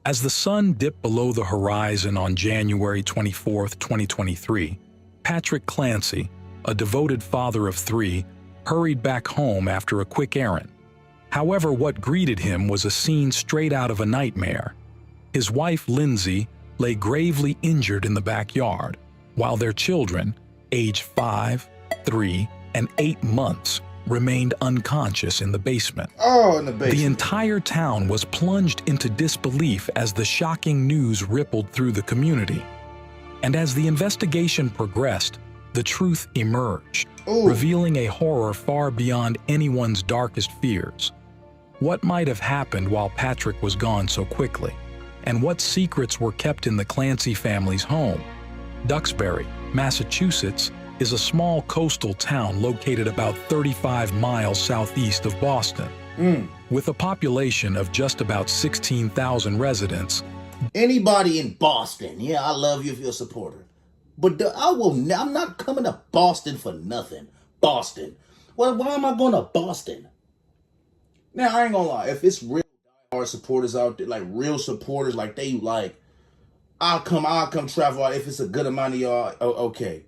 As the sun dipped below the horizon on January 24th, 2023, Patrick Clancy, a devoted father of three, hurried back home after a quick errand. However, what greeted him was a scene straight out of a nightmare. His wife, Lindsay, lay gravely injured in the backyard, while their children, aged 5, 3, and 8 months, remained unconscious in the basement. Oh, in the basement. The entire town was plunged into disbelief as the shocking news rippled through the community. And as the investigation progressed, the truth emerged, revealing a horror far beyond anyone's darkest fears. What might have happened while Patrick was gone so quickly? And what secrets were kept in the Clancy family's home? Duxbury, Massachusetts, is a small coastal town located about 35 miles southeast of Boston. With a population of just about 16,000 residents. Anybody in Boston, yeah, I love you if you're a supporter. But I'm not coming to Boston for nothing. Boston. Well, why am I going to Boston? Now, I ain't gonna lie. If it's real diehard supporters out there, like real supporters, like they like, I'll come travel out if it's a good amount of y'all, okay.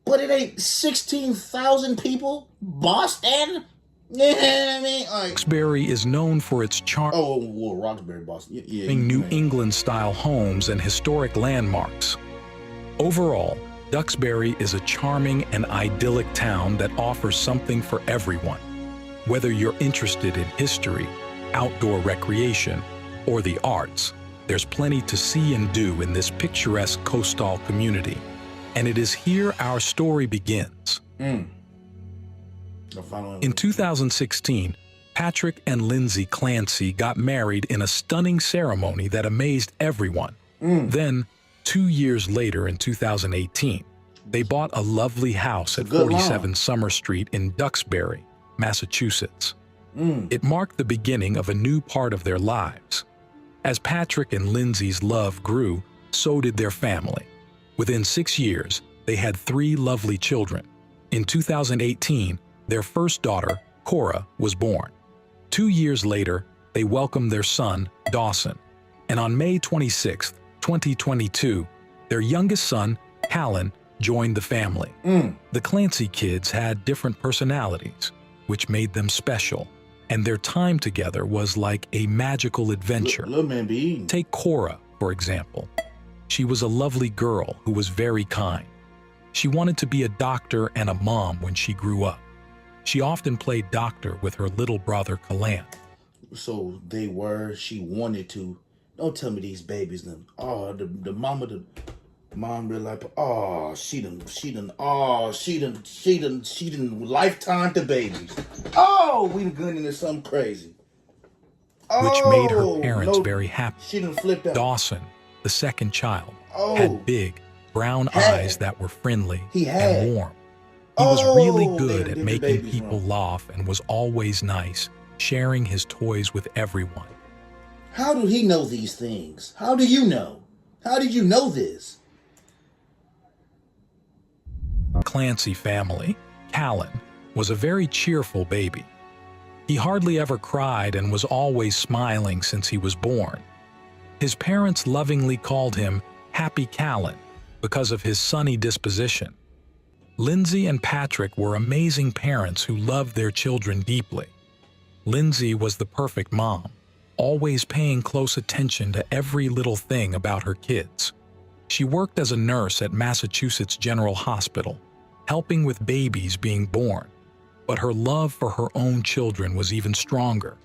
But it ain't 16,000 people? Boston? Yeah, I mean, like... Duxbury is known for its charming Roxbury, Boston. New England-style homes and historic landmarks. Overall, Duxbury is a charming and idyllic town that offers something for everyone. Whether you're interested in history, outdoor recreation, or the arts, there's plenty to see and do in this picturesque coastal community. And it is here our story begins. In 2016, Patrick and Lindsay Clancy got married in a stunning ceremony that amazed everyone. Then, 2 years later in 2018, they bought a lovely house at 47 Summer Street in Duxbury, Massachusetts. It marked the beginning of a new part of their lives. As Patrick and Lindsay's love grew, so did their family. Within 6 years, they had 3 lovely children. In 2018, their first daughter, Cora, was born. 2 years later, they welcomed their son, Dawson. And on May 26, 2022, their youngest son, Callan, joined the family. The Clancy kids had different personalities, which made them special, and their time together was like a magical adventure. Take Cora, for example. She was a lovely girl who was very kind. She wanted to be a doctor and a mom when she grew up. She often played doctor with her little brother, Callan. So she wanted to. Don't tell me these babies, the mom really like, she done lifetime to babies. We done gone into something crazy. Which made her parents very happy. She done flipped out. Dawson, the second child, had big, brown eyes that were friendly and warm. He was really good at making people laugh and was always nice, sharing his toys with everyone. How do he know these things? How do you know? How did you know this? Clancy family, Callan, was a very cheerful baby. He hardly ever cried and was always smiling since he was born. His parents lovingly called him Happy Callan because of his sunny disposition. Lindsay and Patrick were amazing parents who loved their children deeply. Lindsay was the perfect mom, always paying close attention to every little thing about her kids. She worked as a nurse at Massachusetts General Hospital, helping with babies being born. But her love for her own children was even stronger.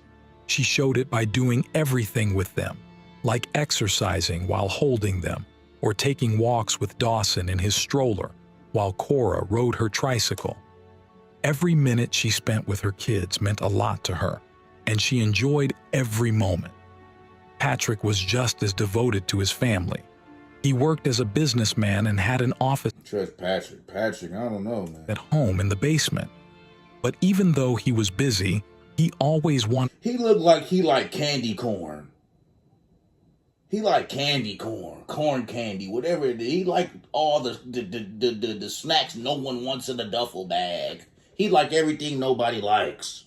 She showed it by doing everything with them, like exercising while holding them, or taking walks with Dawson in his stroller, while Cora rode her tricycle. Every minute she spent with her kids meant a lot to her, and she enjoyed every moment. Patrick was just as devoted to his family. He worked as a businessman and had an office Patrick, I don't know, man. At home in the basement. But even though he was busy, he always wanted... He looked like he liked candy corn. He liked candy corn, corn candy, whatever it is. He liked all the snacks no one wants in a duffel bag. He liked everything nobody likes.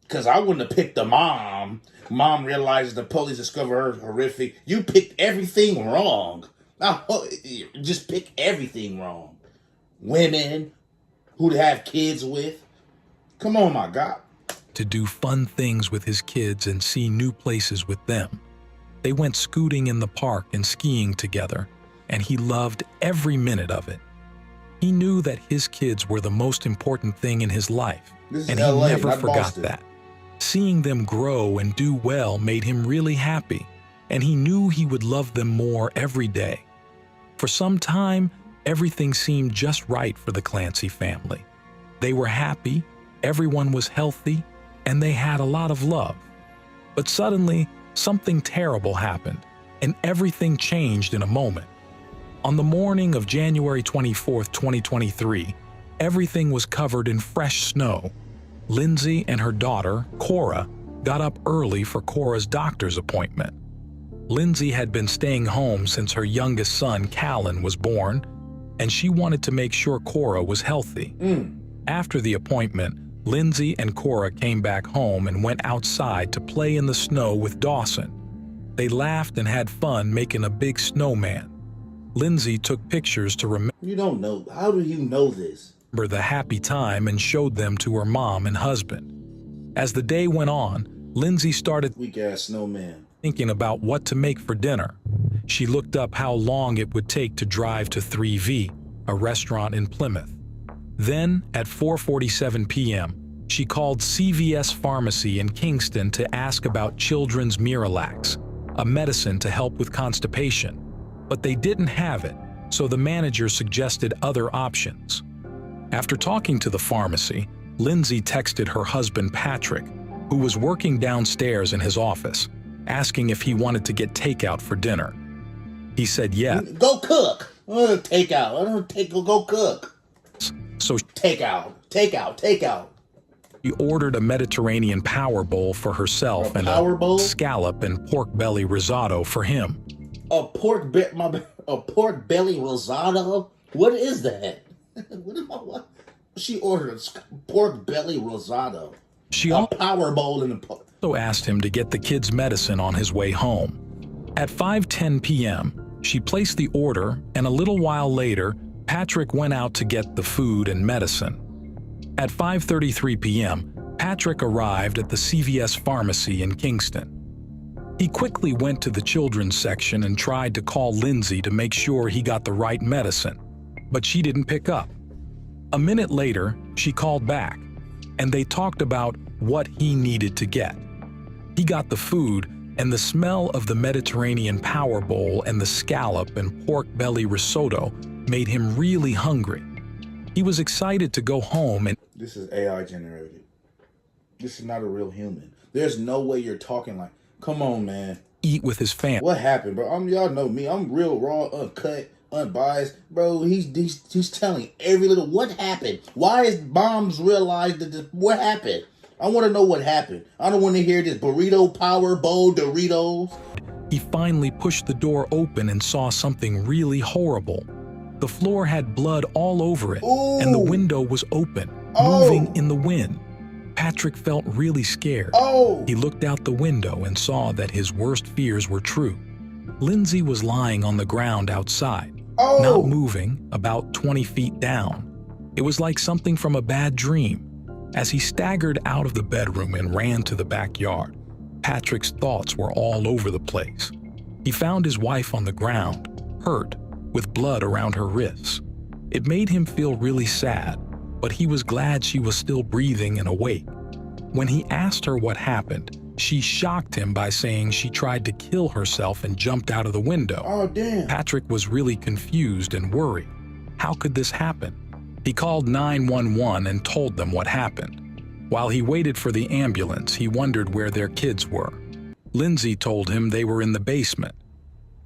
Because I wouldn't have picked the mom. Mom realizes the police discover her horrific. You picked everything wrong. Just pick everything wrong. Women who to have kids with. Come on, my God. To do fun things with his kids and see new places with them. They went scooting in the park and skiing together, and he loved every minute of it. He knew that his kids were the most important thing in his life, and he LA, never not forgot Boston. that. Seeing them grow and do well made him really happy, and he knew he would love them more every day. For some time, everything seemed just right for the Clancy family. They were happy, everyone was healthy, and they had a lot of love. But suddenly, something terrible happened, and everything changed in a moment. On the morning of January 24, 2023, everything was covered in fresh snow. Lindsay and her daughter, Cora, got up early for Cora's doctor's appointment. Lindsay had been staying home since her youngest son, Callan, was born, and she wanted to make sure Cora was healthy. After the appointment, Lindsay and Cora came back home and went outside to play in the snow with Dawson. They laughed and had fun making a big snowman. Lindsay took pictures to remember You don't know. How do you know this? the happy time and showed them to her mom and husband. As the day went on, Lindsay started Weak ass snowman. thinking about what to make for dinner. She looked up how long it would take to drive to 3V, a restaurant in Plymouth. Then, at 4:47 p.m., she called CVS Pharmacy in Kingston to ask about children's Miralax, a medicine to help with constipation. But they didn't have it, so the manager suggested other options. After talking to the pharmacy, Lindsay texted her husband Patrick, who was working downstairs in his office, asking if he wanted to get takeout for dinner. He said yes, Go cook. Takeout. I don't take. Go cook. so Takeout. she ordered a Mediterranean power bowl for herself A and power a bowl? scallop and pork belly risotto for him. A pork belly risotto. What is that? What? She ordered a pork belly risotto. She A power bowl in the pork. also asked him to get the kid's medicine on his way home. At 5:10 p.m., she placed the order, and a little while later, Patrick went out to get the food and medicine. At 5:33 p.m., Patrick arrived at the CVS Pharmacy in Kingston. He quickly went to the children's section and tried to call Lindsay to make sure he got the right medicine, but she didn't pick up. A minute later, she called back, and they talked about what he needed to get. He got the food, and the smell of the Mediterranean power bowl and the scallop and pork belly risotto made him really hungry. He was excited to go home and This is AI generated. This is not a real human. There's no way you're talking like. Come on, man. eat with his family. What happened, bro? Y'all know me. I'm real raw, uncut, unbiased, bro. He's telling every little. What happened? Why is moms realized that what happened? I want to know what happened. I don't want to hear this burrito power bowl Doritos. He finally pushed the door open and saw something really horrible. The floor had blood all over it, and the Ooh. window was open, Oh. moving in the wind. Patrick felt really scared. Oh, He looked out the window and saw that his worst fears were true. Lindsay was lying on the ground outside, oh, not moving, about 20 feet down. It was like something from a bad dream. As he staggered out of the bedroom and ran to the backyard, Patrick's thoughts were all over the place. He found his wife on the ground, hurt, with blood around her wrists. It made him feel really sad, but he was glad she was still breathing and awake. When he asked her what happened, she shocked him by saying she tried to kill herself and jumped out of the window. oh, damn. Patrick was really confused and worried. How could this happen? He called 911 and told them what happened. While he waited for the ambulance, he wondered where their kids were. Lindsay told him they were in the basement.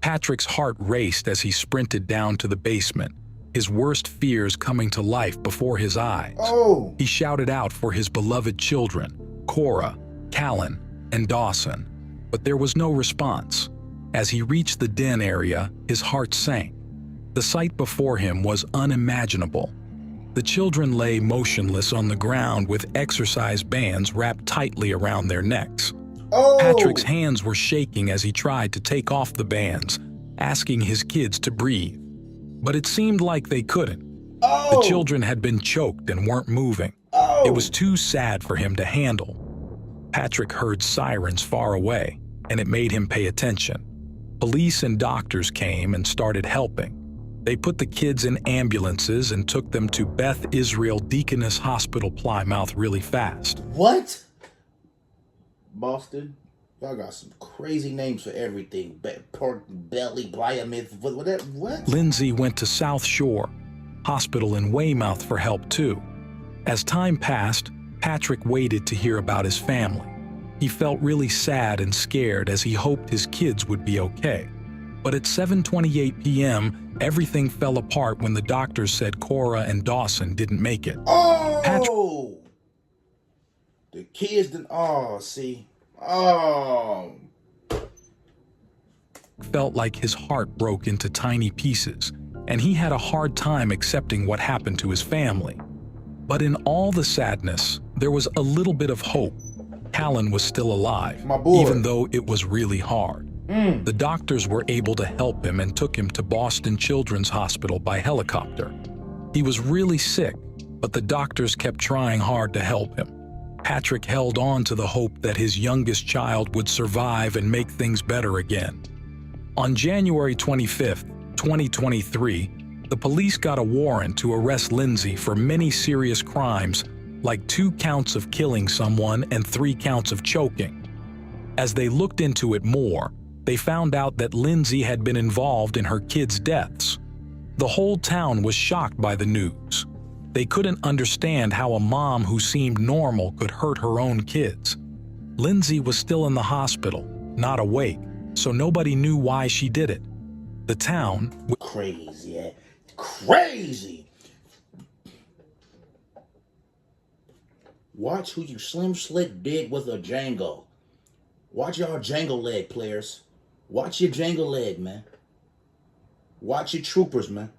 Patrick's heart raced as he sprinted down to the basement, his worst fears coming to life before his eyes. Oh, He shouted out for his beloved children, Cora, Callan, and Dawson, but there was no response. As he reached the den area, his heart sank. The sight before him was unimaginable. The children lay motionless on the ground with exercise bands wrapped tightly around their necks. Oh! Patrick's hands were shaking as he tried to take off the bands, asking his kids to breathe. But it seemed like they couldn't. Oh! The children had been choked and weren't moving. Oh! It was too sad for him to handle. Patrick heard sirens far away, and it made him pay attention. Police and doctors came and started helping. They put the kids in ambulances and took them to Beth Israel Deaconess Hospital, Plymouth, really fast. What? Boston? Y'all got some crazy names for everything. Pork belly, Plymouth, whatever. What? Lindsay went to South Shore Hospital in Weymouth for help too. As time passed, Patrick waited to hear about his family. He felt really sad and scared as he hoped his kids would be okay. But at 7:28 p.m., everything fell apart when the doctors said Cora and Dawson didn't make it. Oh! The kids didn't. Oh, see. Oh. Felt like his heart broke into tiny pieces, and he had a hard time accepting what happened to his family. But in all the sadness, there was a little bit of hope. Callan was still alive, My boy. even though it was really hard. The doctors were able to help him and took him to Boston Children's Hospital by helicopter. He was really sick, but the doctors kept trying hard to help him. Patrick held on to the hope that his youngest child would survive and make things better again. On January 25th, 2023, the police got a warrant to arrest Lindsay for many serious crimes, like 2 counts of killing someone and 3 counts of choking. As they looked into it more, they found out that Lindsay had been involved in her kids' deaths. The whole town was shocked by the news. They couldn't understand how a mom who seemed normal could hurt her own kids. Lindsay was still in the hospital, not awake, so nobody knew why she did it. The town... Crazy, yeah. Crazy! Watch who you Slim Slick did with a Django. Watch y'all Django leg, players. Watch your Django leg, man. Watch your troopers, man.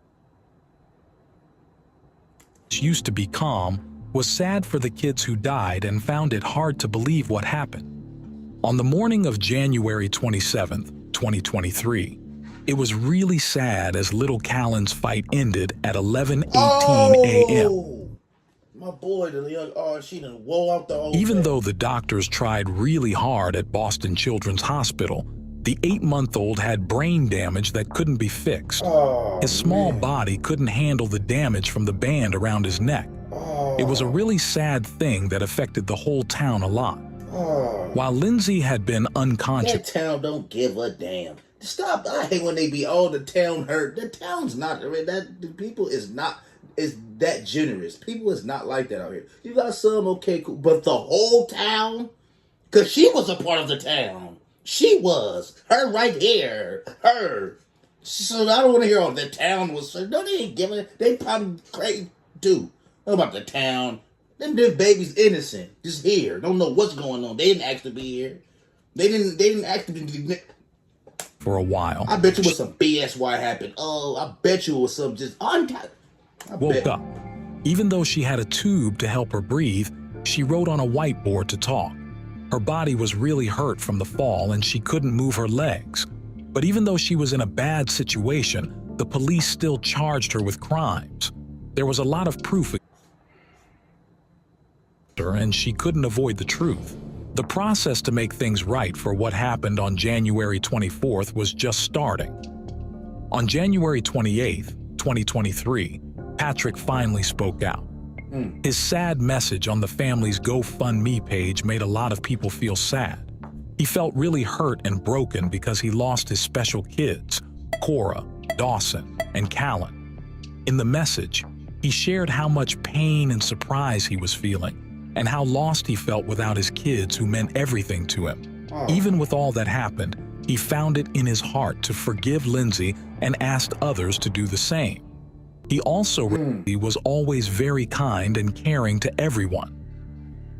Used to be calm, was sad for the kids who died and found it hard to believe what happened. On the morning of January 27th, 2023, it was really sad as little Callan's fight ended at 11:18 a.m. My boy, the young, she done wore out the whole Even thing. though the doctors tried really hard at Boston Children's Hospital, the 8-month-old had brain damage that couldn't be fixed. His small body couldn't handle the damage from the band around his neck. It was a really sad thing that affected the whole town a lot. While Lindsay had been unconscious... That town don't give a damn. Stop. I hate when they be, oh, the town hurt. The town's not, that the people is that generous. People is not like that out here. You got some, okay, cool. But the whole town? Because she was a part of the town. She was. Her right here. Her. So I don't want to hear, oh, the town was... No, they ain't giving it. They probably crazy, too. What about the town? Them babies innocent. Just here. Don't know what's going on. They didn't ask to be here. They didn't ask to be... For a while. I bet you it was some BS why it happened. Oh, I bet you it was some just Woke up. Even though she had a tube to help her breathe, she wrote on a whiteboard to talk. Her body was really hurt from the fall and she couldn't move her legs. But even though she was in a bad situation, the police still charged her with crimes. There was a lot of proof and she couldn't avoid the truth. The process to make things right for what happened on January 24th was just starting. On January 28th, 2023, Patrick finally spoke out. His sad message on the family's GoFundMe page made a lot of people feel sad. He felt really hurt and broken because he lost his special kids, Cora, Dawson, and Callan. In the message, he shared how much pain and surprise he was feeling, and how lost he felt without his kids who meant everything to him. Even with all that happened, he found it in his heart to forgive Lindsay and asked others to do the same. He also was always very kind and caring to everyone.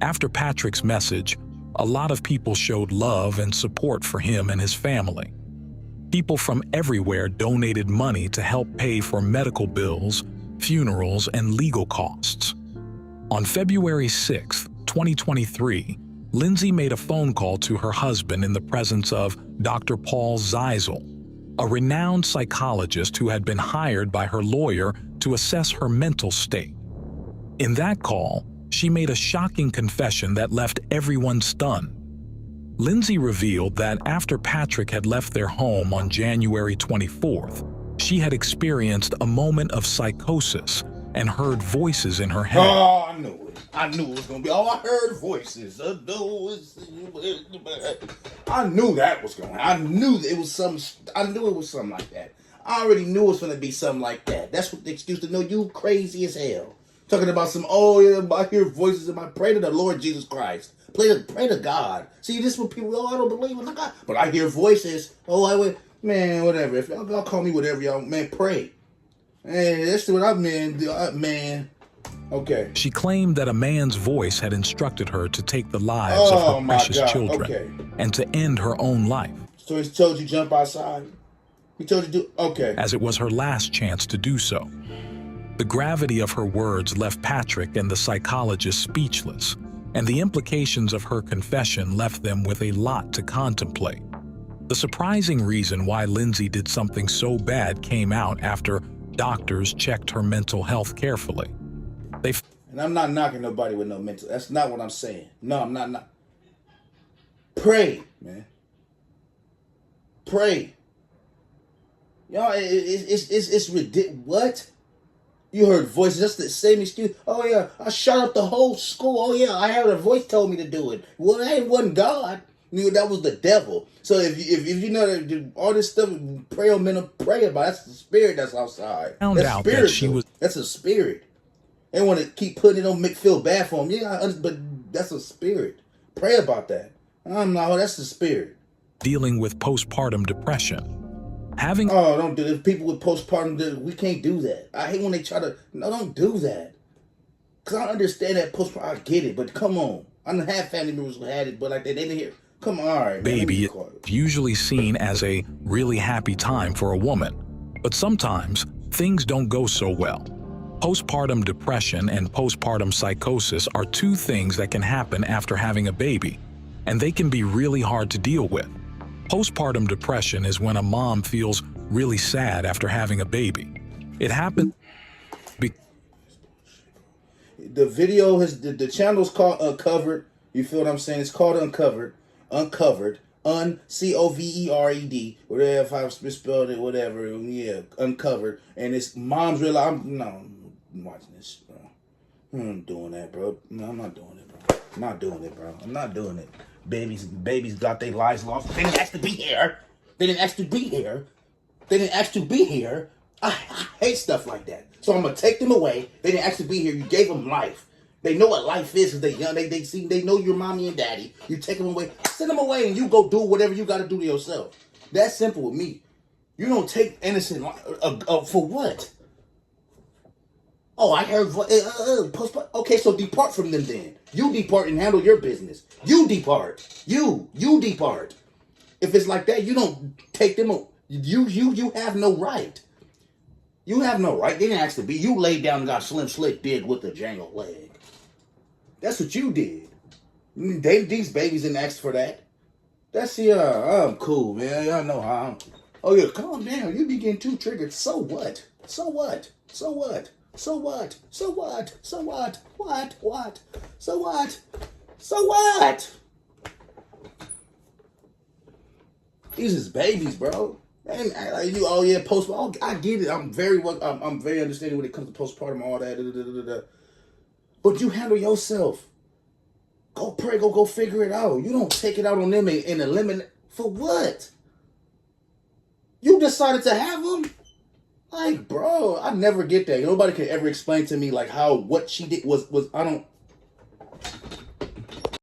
After Patrick's message, a lot of people showed love and support for him and his family. People from everywhere donated money to help pay for medical bills, funerals, and legal costs. On February 6, 2023, Lindsay made a phone call to her husband in the presence of Dr. Paul Zeisel, a renowned psychologist who had been hired by her lawyer to assess her mental state. In that call, she made a shocking confession that left everyone stunned. Lindsay revealed that after Patrick had left their home on January 24th, she had experienced a moment of psychosis and heard voices in her head. Oh, I knew it. I knew it was going to be. Oh, I heard voices. I knew that was going to happen. I knew it was something like that. I already knew it was going to be something like that. That's what the excuse to know you crazy as hell. Talking about some, oh, yeah, I hear voices in my, pray to the Lord Jesus Christ. Pray to God. See, this is what people, oh, I don't believe in God. But I hear voices. Oh, I wait. Man, whatever. If y'all call me whatever y'all, man, pray. Hey, that's what I mean, man. Okay. She claimed that a man's voice had instructed her to take the lives of her precious children and to end her own life. So he told you jump outside? He told you okay. As it was her last chance to do so. The gravity of her words left Patrick and the psychologist speechless, and the implications of her confession left them with a lot to contemplate. The surprising reason why Lindsay did something so bad came out after doctors checked her mental health carefully. And I'm not knocking nobody with no mental. That's not what I'm saying. No, I'm not. Pray, man. Pray. Y'all, it's ridiculous. What? You heard voices. That's the same excuse. Oh, yeah, I shut up the whole school. Oh, yeah, I heard a voice told me to do it. Well, that wasn't God. That was the devil. So if you know that all this stuff, pray on men, pray about, that's the spirit that's outside. Found that's out spiritual. that she was. That's a spirit. They want to keep putting it on, make feel bad for them. Yeah, but that's a spirit. Pray about that. No, that's the spirit. Dealing with postpartum depression. Don't do this. People with postpartum, we can't do that. I hate when they try to. No, don't do that. Because I understand that postpartum. I get it, but come on. I don't have family members who had it, but like they didn't hear. Come on, all right. Baby is usually seen as a really happy time for a woman, but sometimes things don't go so well. Postpartum depression and postpartum psychosis are two things that can happen after having a baby, and they can be really hard to deal with. Postpartum depression is when a mom feels really sad after having a baby. It happens. The video has the channel's called Uncovered. You feel what I'm saying? It's called Uncovered. Covered, whatever, if I've misspelled it, whatever, yeah, Uncovered, and it's mom's real. I'm watching this, bro. I'm doing that, bro. No, I'm not doing it, bro. I'm not doing it, bro. I'm not doing it. Babies got their lives lost. They didn't ask to be here. They didn't ask to be here. They didn't ask to be here. I hate stuff like that. So I'm gonna take them away. They didn't ask to be here. You gave them life. They know what life is because they young. They know your mommy and daddy. You take them away, send them away, and you go do whatever you got to do to yourself. That's simple with me. You don't take innocent life for what? Oh, I heard. Okay, so depart from them then. You depart and handle your business. You depart. You depart. If it's like that, you don't take them. You have no right. You have no right. They didn't ask to be. You laid down and got Slim Slick did with the jangled leg. That's what you did. These babies didn't ask for that. That's I'm cool, man. Y'all know how I'm. Oh yeah, calm down. You be getting too triggered. So what? So what? So what? So what? So what? So what? What? So what? So what? These is babies, bro. And you, oh yeah, postpartum. I get it. I'm very understanding when it comes to postpartum, all that. But you handle yourself. Go pray. Go figure it out. You don't take it out on them and eliminate for what? You decided to have them. Like, bro, I never get that. Nobody can ever explain to me like what she did was I don't.